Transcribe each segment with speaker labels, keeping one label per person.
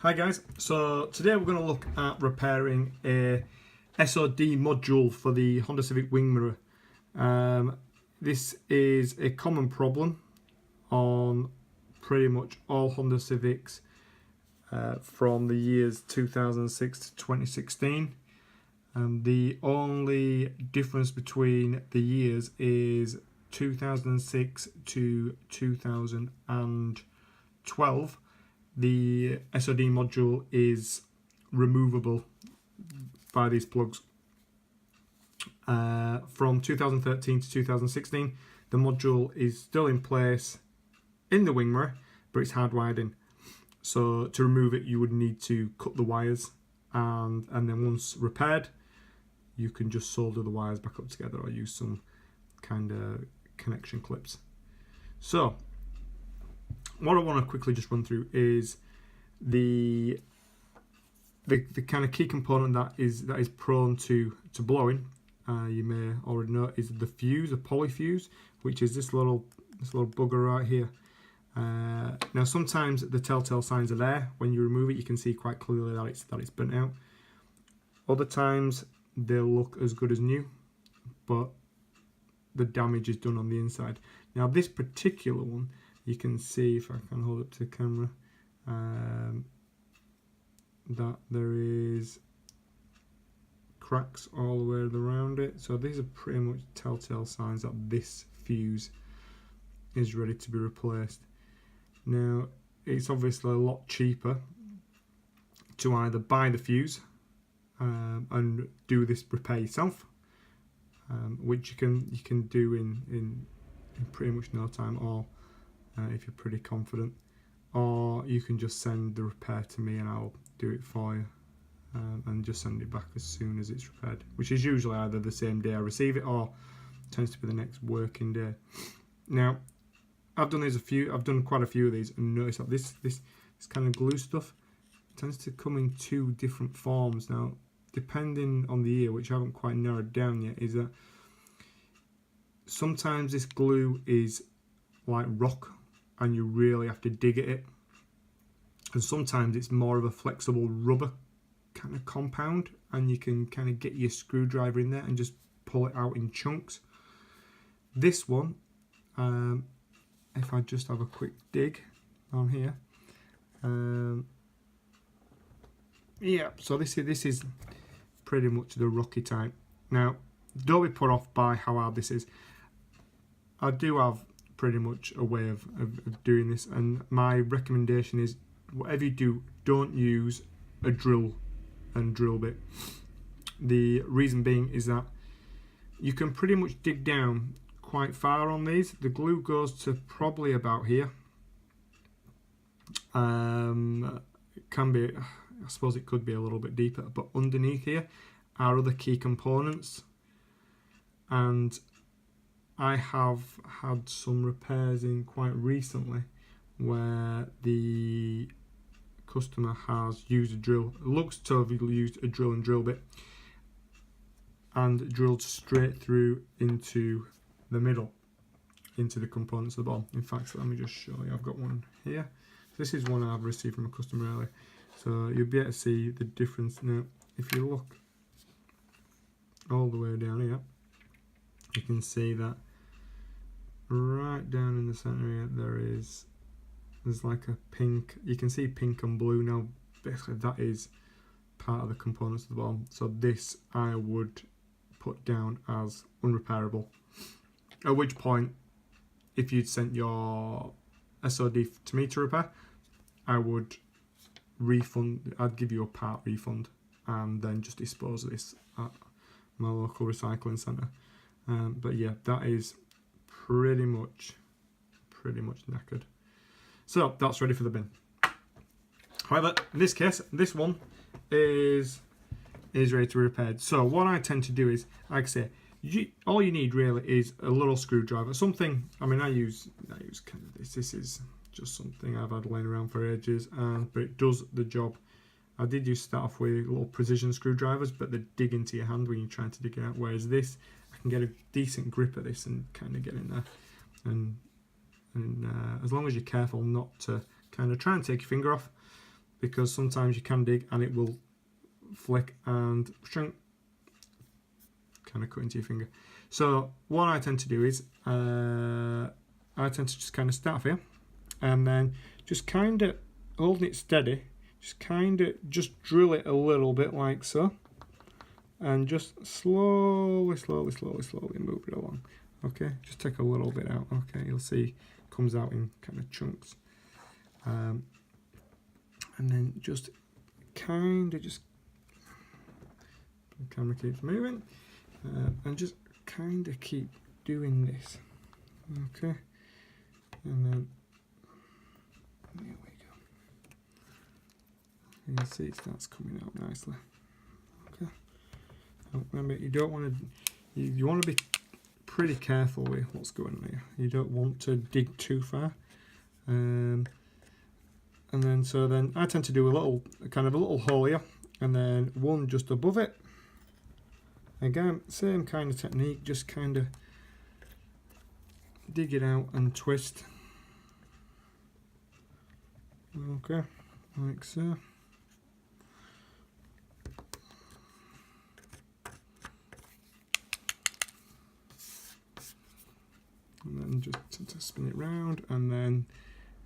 Speaker 1: Hi guys, so today we're going to look at repairing a SOD module for the Honda Civic wing mirror. This is a common problem on pretty much all Honda Civics from the years 2006 to 2016. The only difference between the years is 2006 to 2012. The SOD module is removable by these plugs. From 2013 to 2016, the module is still in place in the wing mirror, but it's hardwired in. So to remove it, you would need to cut the wires, and then once repaired, you can just solder the wires back up together or use some kind of connection clips. So what I want to quickly just run through is the kind of key component that is prone to blowing. You may already know is the fuse, a poly fuse, which is this little bugger right here. Now sometimes the telltale signs are there. When you remove it, you can see quite clearly that it's burnt out. Other times they'll look as good as new, but the damage is done on the inside. Now this particular one, you can see, if I can hold up to the camera, that there is cracks all the way around it. So these are pretty much telltale signs that this fuse is ready to be replaced. Now it's obviously a lot cheaper to either buy the fuse and do this repair yourself, which you can do in pretty much no time, or if you're pretty confident, or you can just send the repair to me and I'll do it for you, and just send it back as soon as it's repaired, which is usually either the same day I receive it or tends to be the next working day. Now I've done quite a few of these, and notice that this kind of glue stuff tends to come in two different forms. Now depending on the year, which I haven't quite narrowed down yet, is that sometimes this glue is like rock and you really have to dig at it, and sometimes it's more of a flexible rubber kind of compound and you can kind of get your screwdriver in there and just pull it out in chunks. This one, if I just have a quick dig on here, yeah, so this is pretty much the rocky type. Now don't be put off by how hard this is. I do have pretty much a way of doing this, and my recommendation is, whatever you do, don't use a drill and drill bit. The reason being is that you can pretty much dig down quite far on these. The glue goes to probably about here. It can be, I suppose it could be a little bit deeper, but underneath here are other key components, and I have had some repairs in quite recently where the customer has used a drill, looks to have used a drill and drill bit, and drilled straight through into the middle, into the components at the bottom. In fact, let me just show you. I've got one here. This is one I've received from a customer earlier, so you'll be able to see the difference. Now if you look all the way down here, you can see that right down in the center here there's like a pink, you can see pink and blue. Now basically that is part of the components at the bottom, so this I would put down as unrepairable, at which point if you'd sent your SOD to me to repair, I would refund, I'd give you a part refund and then just dispose of this at my local recycling centre. But yeah, that is pretty much knackered. So that's ready for the bin. However, in this case, this one is ready to be repaired. So what I tend to do is, like I say, all you need really is a little screwdriver. Something, I mean, I use kind of this. This is just something I've had laying around for ages, but it does the job. I did used to start off with little precision screwdrivers, but they dig into your hand when you're trying to dig it out. Whereas this, I can get a decent grip at this and kind of get in there. And as long as you're careful not to kind of try and take your finger off, because sometimes you can dig and it will flick and shrink, kind of cut into your finger. So what I tend to do is I tend to just kind of start off here and then just kind of holding it steady, just kind of just drill it a little bit like so, and just slowly move it along. Okay, just take a little bit out. Okay, you'll see it comes out in kind of chunks, and then just kind of just the camera keeps moving, and just kind of keep doing this. Okay, and then there we go. You can see it starts coming out nicely. Okay. Now, remember, you don't want to. You want to be pretty careful with what's going on here. You don't want to dig too far. And then I tend to do a little hole here, and then one just above it. Again, same kind of technique, just kind of dig it out and twist. Okay, like so. And then just spin it round, and then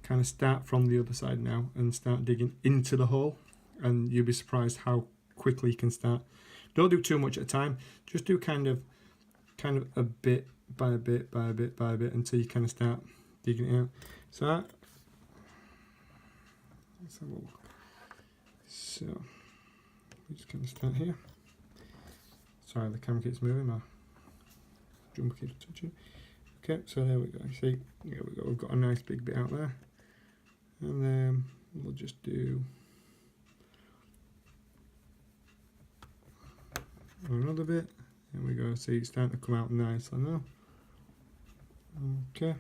Speaker 1: kind of start from the other side now and start digging into the hole, and you'll be surprised how quickly you can start. Don't do too much at a time, just do kind of a bit by a bit until you kind of start digging it out. So let's have a look. So we just kind of start here. Sorry, the camera keeps moving, my jumper keeps touching. Okay, so there we go. You see, there we go. We've got a nice big bit out there, and then we'll just do another bit. There we go. See, it's starting to come out nicely now. Okay.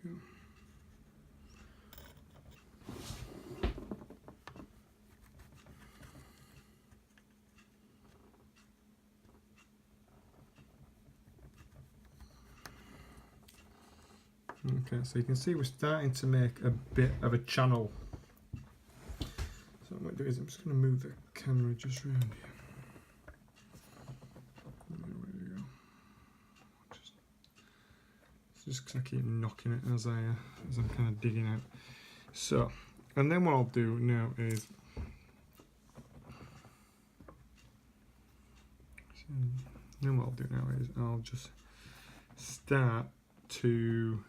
Speaker 1: There we go. Okay, so you can see we're starting to make a bit of a channel. So what I'm going to do is I'm just going to move the camera just around here. There we go. Just because I keep knocking it as I'm kind of digging out. So, and then what I'll do now is I'll just start to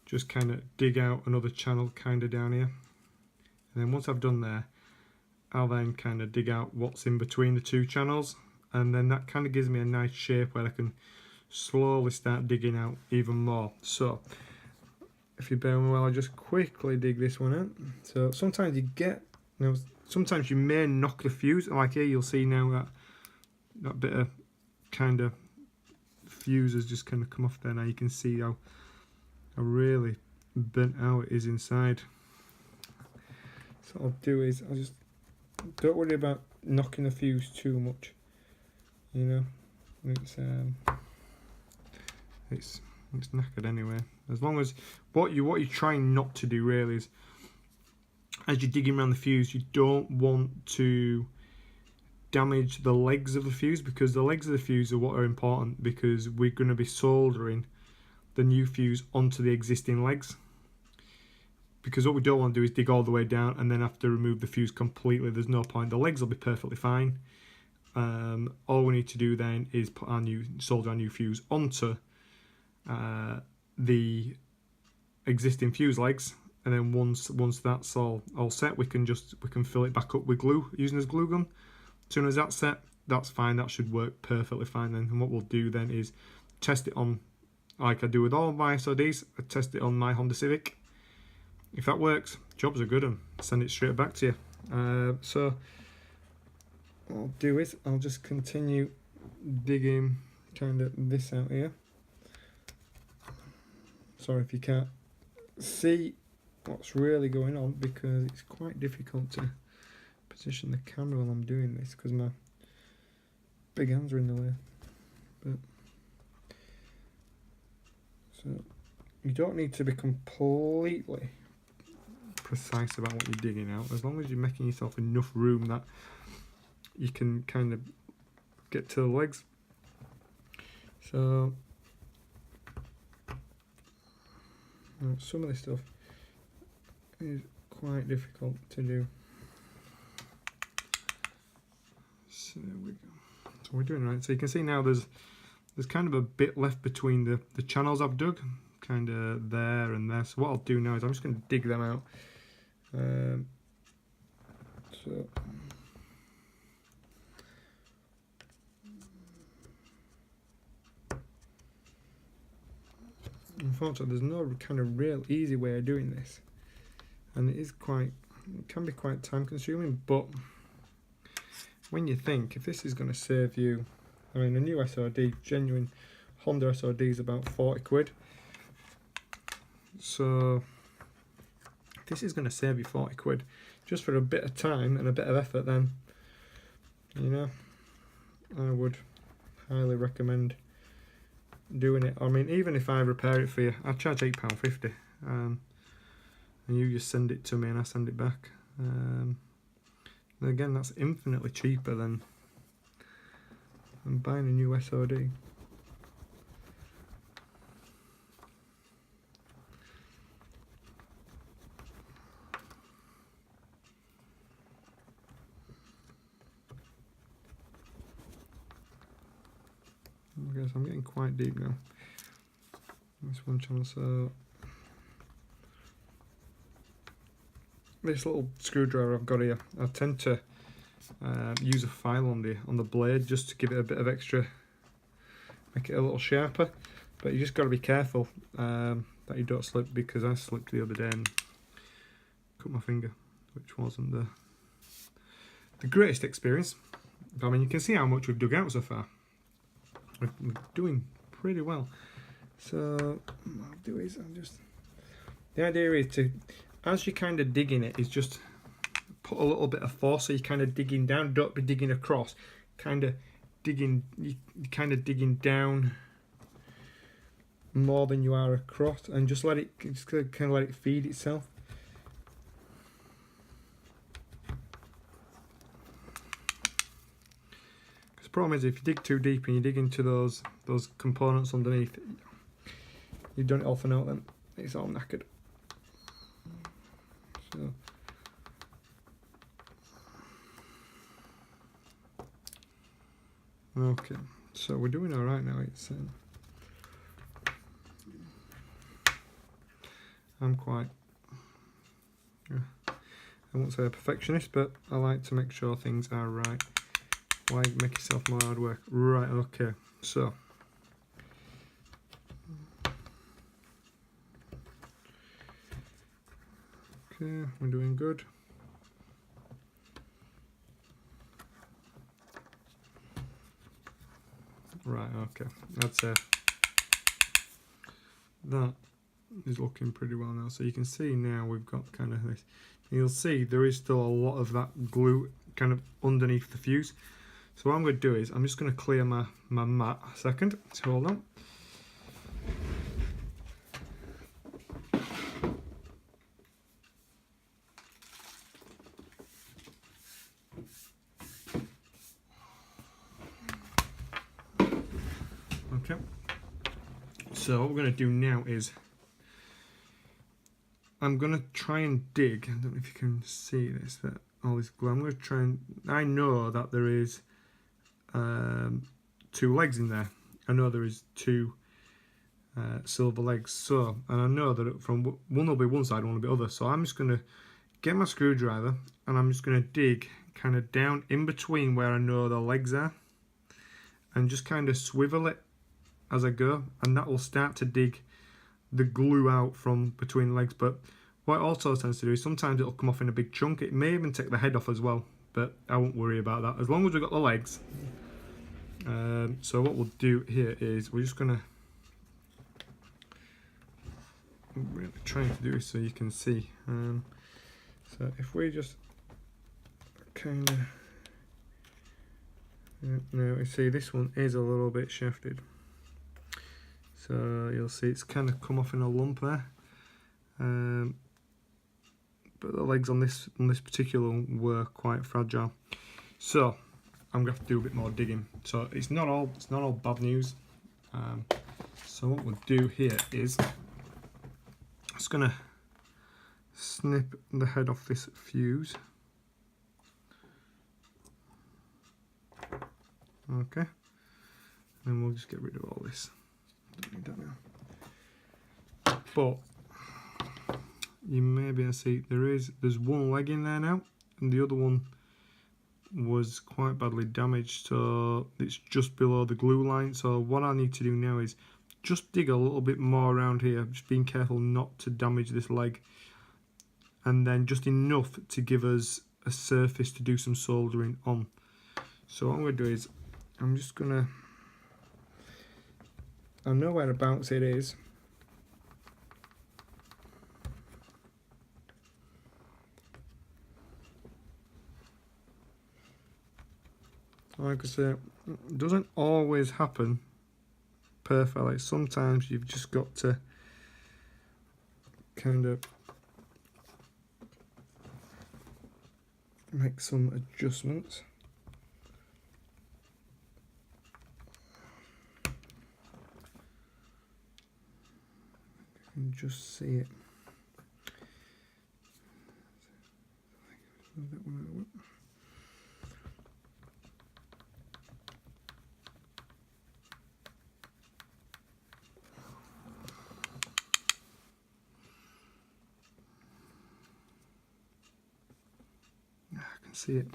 Speaker 1: just kind of dig out another channel kind of down here, and then once I've done there, I'll then kind of dig out what's in between the two channels, and then that kind of gives me a nice shape where I can slowly start digging out even more. So if you bear with me while I just quickly dig this one out. So sometimes you get, sometimes you may knock the fuse, like here you'll see now that bit of kind of fuse has just kind of come off there. Now you can see how really bent out it is inside. So what I'll do is I'll just, don't worry about knocking the fuse too much, you know, it's knackered anyway. As long as what you're trying not to do really is, as you're digging around the fuse, you don't want to damage the legs of the fuse, because the legs of the fuse are what are important, because we're going to be soldering the new fuse onto the existing legs. Because what we don't want to do is dig all the way down and then have to remove the fuse completely. There's no point. The legs will be perfectly fine. All we need to do then is put solder our new fuse onto the existing fuse legs, and then once that's all set, we can fill it back up with glue using this glue gun. As soon as that's set, that's fine. That should work perfectly fine then. And what we'll do then is test it on, like I do with all of my SODs, I test it on my Honda Civic. If that works, jobs are good, and send it straight back to you. So what I'll do is I'll just continue digging kind of this out here. Sorry if you can't see what's really going on, because it's quite difficult to position the camera while I'm doing this because my big hands are in the way. But so you don't need to be completely precise about what you're digging out, as long as you're making yourself enough room that you can kind of get to the legs. So some of this stuff is quite difficult to do. So there we go. So we're doing right. So you can see now there's kind of a bit left between the channels I've dug, kind of there and there. So what I'll do now is I'm just going to dig them out. So unfortunately there's no kind of real easy way of doing this, and it can be quite time consuming, but when you think if this is going to save you, I mean a new SOD, genuine Honda SOD is about 40 quid, so if this is going to save you 40 quid just for a bit of time and a bit of effort, then you know, I would highly recommend doing it. I mean, even if I repair it for you, I charge £8.50, and you just send it to me and I send it back. And again, that's infinitely cheaper than buying a new SOD. Okay, so I'm getting quite deep now. This one channel, so this little screwdriver I've got here, I tend to use a file on the blade just to give it a bit of extra, make it a little sharper. But you just got to be careful that you don't slip, because I slipped the other day and cut my finger, which wasn't the greatest experience. But I mean, you can see how much we've dug out so far. We're doing pretty well. So what I'll do is the idea is to, as you're kind of digging it, is just put a little bit of force, so you're kind of digging down, don't be digging across, you're kind of digging down more than you are across, and just kind of let it feed itself. Because the problem is, if you dig too deep and you dig into those components underneath, you've done it all for now, then it's all knackered. So okay, so we're doing all right now. It's I'm quite, I won't say a perfectionist, but I like to make sure things are right. Why make yourself more hard work? Right, okay, so okay, we're doing good. Right, okay, I'd say that is looking pretty well now. So you can see now we've got kind of this. You'll see there is still a lot of that glue kind of underneath the fuse. So what I'm going to do is I'm just going to clear my mat a second. So hold on. Okay. So what we're going to do now is I'm going to try and dig. I don't know if you can see this, that all this glue. I'm going to try and, I know that there is 2 legs in there. I know there is 2 silver legs. So, and I know that from one will be one side, one will be other. So I'm just going to get my screwdriver and I'm just going to dig kind of down in between where I know the legs are, and just kind of swivel it as I go, and that will start to dig the glue out from between legs. But what it also tends to do is sometimes it'll come off in a big chunk. It may even take the head off as well, but I won't worry about that as long as we've got the legs. So what we'll do here is we're just gonna really trying to do this so you can see. So if we just kind of now you see this one is a little bit shafted. So you'll see it's kind of come off in a lump there. But the legs on this particular one were quite fragile. So I'm gonna have to do a bit more digging. So it's not all bad news. So what we'll do here is just gonna snip the head off this fuse. Okay, and we'll just get rid of all this. Don't need that now. But you may be able to see there's one leg in there now, and the other one was quite badly damaged, so it's just below the glue line. So what I need to do now is just dig a little bit more around here, just being careful not to damage this leg, and then just enough to give us a surface to do some soldering on. So what I'm going to do is I'm just going to, I know whereabouts it is. Like I say, it doesn't always happen perfectly. Sometimes you've just got to kind of make some adjustments. You can just see it. I can see it.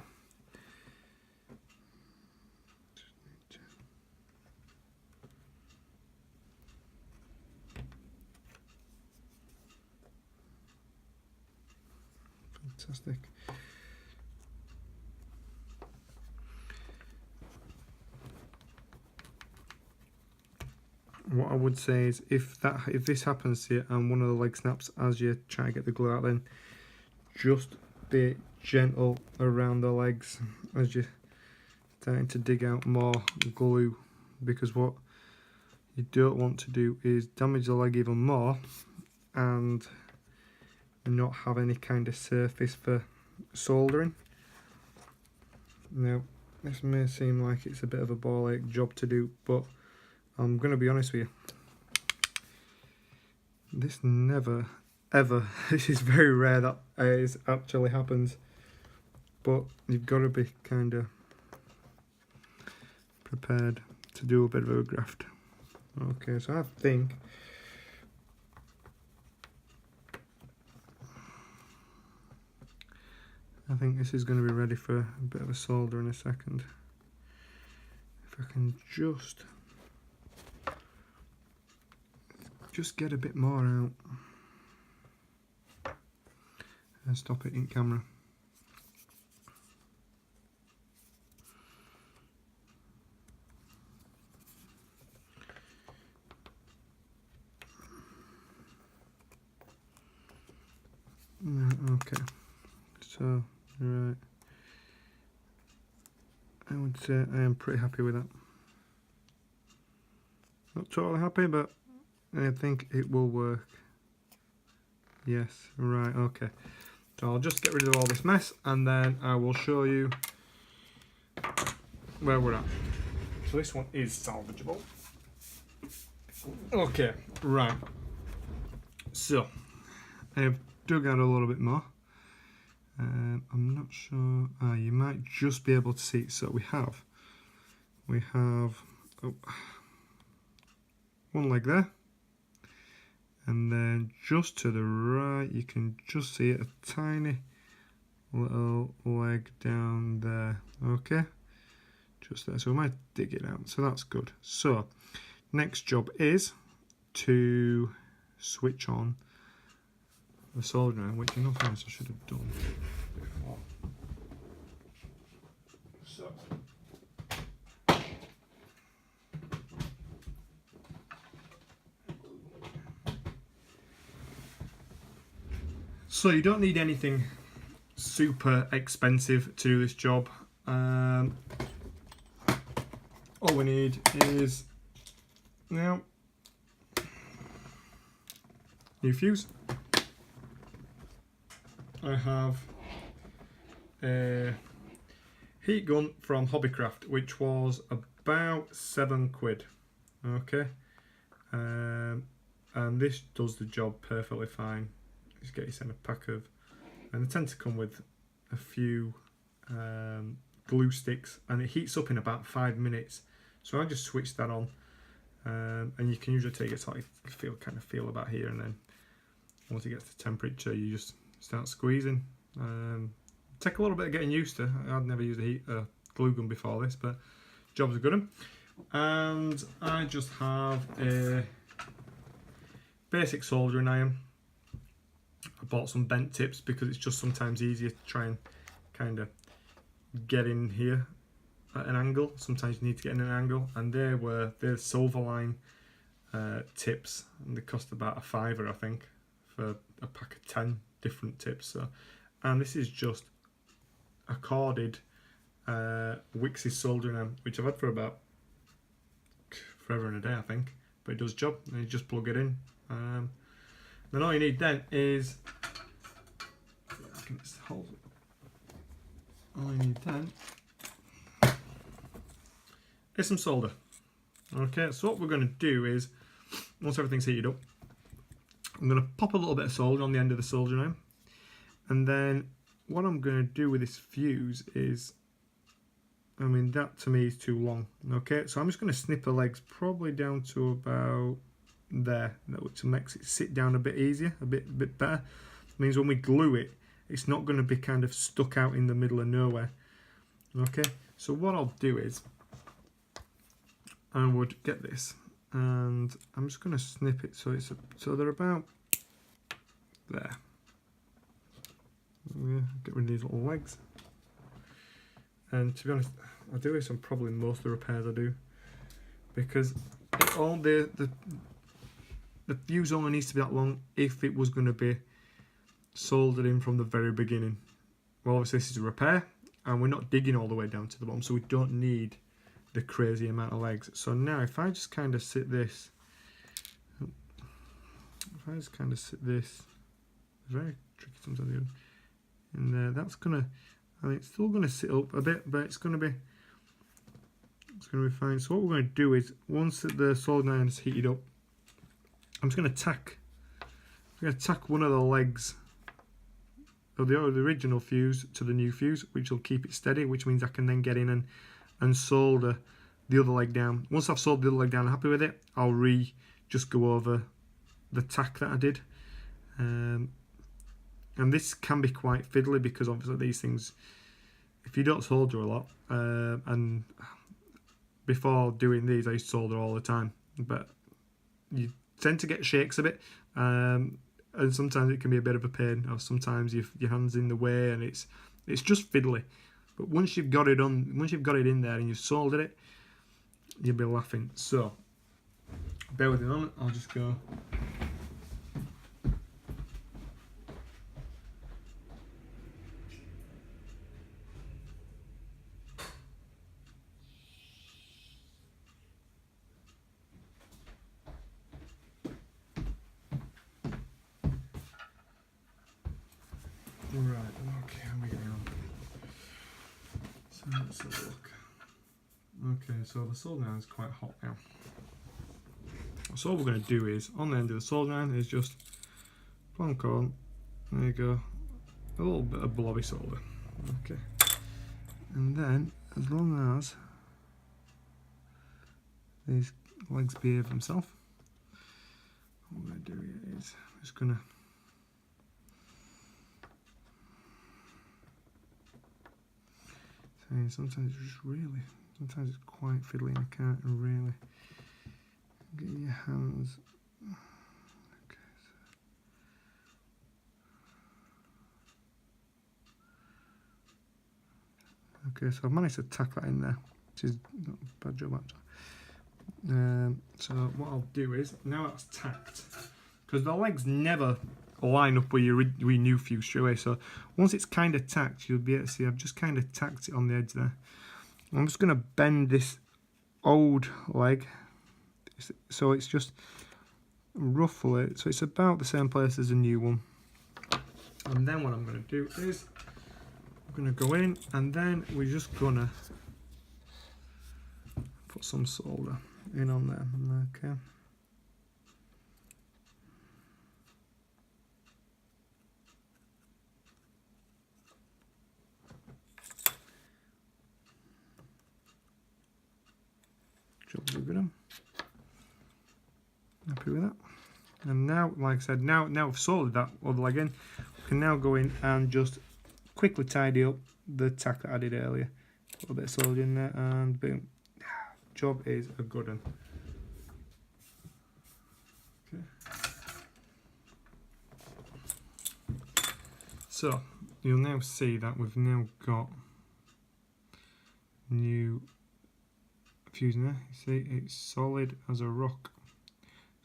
Speaker 1: Fantastic. What I would say is if this happens to you and one of the legs snaps as you try to get the glue out, then just be gentle around the legs as you're starting to dig out more glue, because what you don't want to do is damage the leg even more and not have any kind of surface for soldering. Now this may seem like it's a bit of a ball ache job to do, but I'm going to be honest with you, this never ever, this is very rare that it actually happens, but you've got to be kind of prepared to do a bit of a graft. Okay, so I think this is going to be ready for a bit of a solder in a second. If I can just get a bit more out and stop it in camera. Okay, so right, I would say I am pretty happy with that. Not totally happy, but I think it will work. Yes, right, okay. So I'll just get rid of all this mess and then I will show you where we're at. So this one is salvageable. Okay, right. So I have dug out a little bit more. I'm not sure. You might just be able to see it. So we have one leg there, and then just to the right you can just see it, a tiny little leg down there. Okay, just there. So we might dig it out, so that's good. So next job is to switch on the soldering, which in all fairness I should have done before. So you don't need anything super expensive to do this job. All we need is now new fuse. I have a heat gun from Hobbycraft, which was about £7. Okay, and this does the job perfectly fine. Just get you sent a pack of, and they tend to come with a few glue sticks, and it heats up in about 5 minutes. So I just switch that on, and you can usually take it to like feel about here, and then once it gets to temperature, you just start squeezing. Take a little bit of getting used to. I'd never used a glue gun before this, but job's a good one. And I just have a basic soldering iron. I bought some bent tips because it's just sometimes easier to try and kind of get in here at an angle. Sometimes you need to get in an angle, and they're Silverline tips, and they cost about £5, I think, for a pack of 10 different tips. So, and this is just a corded Wix's soldering iron, which I've had for about forever and a day, I think, but it does job, and you just plug it in. Then all you need then is, all you need then is some solder. Okay, so what we're going to do is, once everything's heated up, I'm going to pop a little bit of solder on the end of the soldering iron, and then what I'm going to do with this fuse is, I mean, that to me is too long. Okay, so I'm just going to snip the legs probably down to about there, which makes it sit down a bit easier, a bit better. It means when we glue it, it's not going to be kind of stuck out in the middle of nowhere. Okay, so what I'll do is, I would get this, and I'm just going to snip it so they're about there. Yeah, get rid of these little legs. And to be honest, I do this on probably most of the repairs I do, because all the fuse only needs to be that long if it was going to be soldered in from the very beginning. Well, obviously this is a repair, and we're not digging all the way down to the bottom, so we don't need the crazy amount of legs. So now if I just kind of sit this, very tricky sometimes, and there, that's gonna, I mean, it's still gonna sit up a bit, but it's gonna be fine. So what we're gonna do is, once the soldering iron is heated up, I'm just gonna tack one of the legs of the original fuse to the new fuse, which will keep it steady, which means I can then get in and solder the other leg down. Once I've soldered the other leg down, I'm happy with it, I'll just go over the tack that I did. And this can be quite fiddly, because obviously these things, if you don't solder a lot, and before doing these I used to solder all the time, but you tend to get shakes a bit, and sometimes it can be a bit of a pain, or sometimes your hand's in the way, and it's just fiddly. But once you've got it in there and you've soldered it, you'll be laughing. So bear with me a moment, I'll just go. Right, okay, how are we getting on? So let's have a look. Okay, so the soldering iron is quite hot now. So all we're going to do is, on the end of the soldering iron is just plonk on, there you go, a little bit of blobby solder. Okay, and then as long as these legs behave themselves, what we're going to do is, I'm just going to sometimes it's quite fiddly, and I can't really get your hands. Okay, so I've managed to tack that in there, which is not a bad job actually. So what I'll do is, now that's tacked, because the legs never line up with your new fuse straight away, so once it's kind of tacked, you'll be able to see I've just kind of tacked it on the edge there. I'm just going to bend this old leg, so it's just roughly, so it's about the same place as a new one. And then what I'm going to do is I'm going to go in, and then we're just going to put some solder in on there. Okay. Jobs are good. Happy with that. And now, like I said, now I've soldered that other leg in, we can now go in and just quickly tidy up the tack that I did earlier. A little bit of solder in there, and boom. Job is a good one. Okay. So you'll now see that we've now got new fuse in there. You see, it's solid as a rock.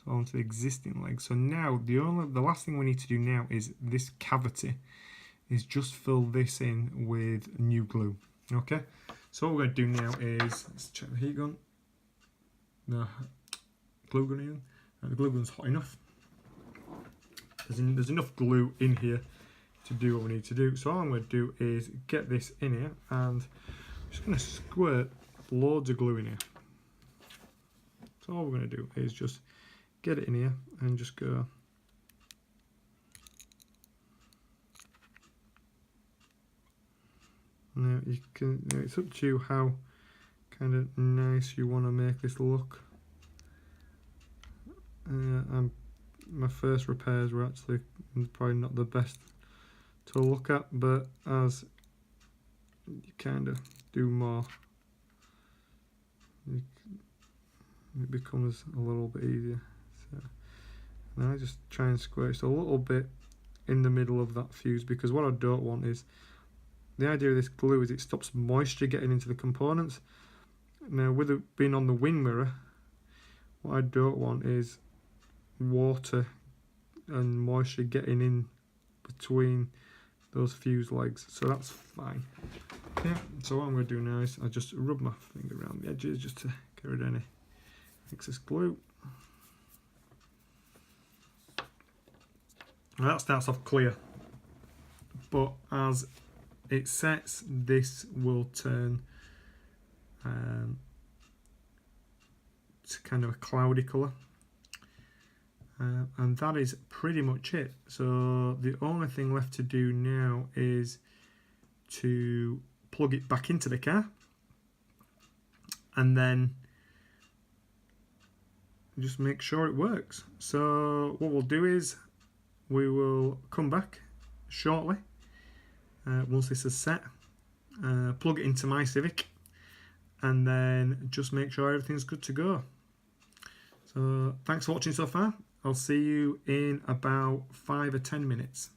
Speaker 1: So onto the existing leg. So now the last thing we need to do now is this cavity is just fill this in with new glue. Okay. So what we're going to do now is let's check the heat gun. The glue gun in. The glue gun's hot enough. There's enough glue in here to do what we need to do. So all I'm going to do is get this in here, and I'm just going to squirt loads of glue in here. So all we're going to do is just get it in here and just go. Now you can. It's up to you how kind of nice you want to make this look. My first repairs were actually probably not the best to look at, but as you kind of do more, it becomes a little bit easier. So now I just try and squirt just a little bit in the middle of that fuse, because what I don't want is, the idea of this glue is it stops moisture getting into the components. Now with it being on the wing mirror, what I don't want is water and moisture getting in between those fuse legs, so that's fine. Okay, so what I'm going to do now is I just rub my finger around the edges just to get rid of any excess glue. Now that starts off clear, but as it sets, this will turn to kind of a cloudy colour, and that is pretty much it. So the only thing left to do now is to plug it back into the car, and then just make sure it works. So what we'll do is we will come back shortly once this is set, plug it into my Civic, and then just make sure everything's good to go. So thanks for watching so far. I'll see you in about 5 or 10 minutes.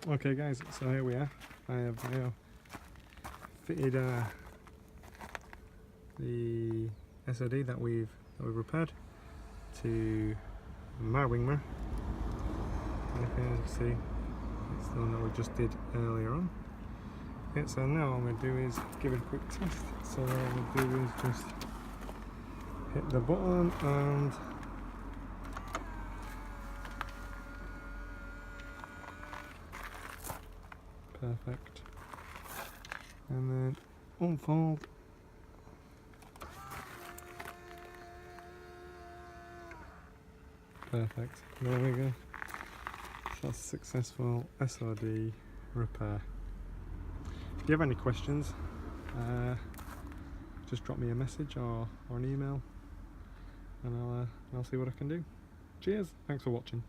Speaker 1: Okay guys, so here we are. I have now fitted the SOD that we've repaired to my wing mirror. And as you can see, it's the one that we just did earlier on. Okay, so now what I'm going to do is give it a quick test. So what I'm going to do is just hit the button and perfect, and then unfold. Perfect, there we go. That's a successful SOD repair. If you have any questions, just drop me a message or an email, and I'll see what I can do. Cheers, thanks for watching.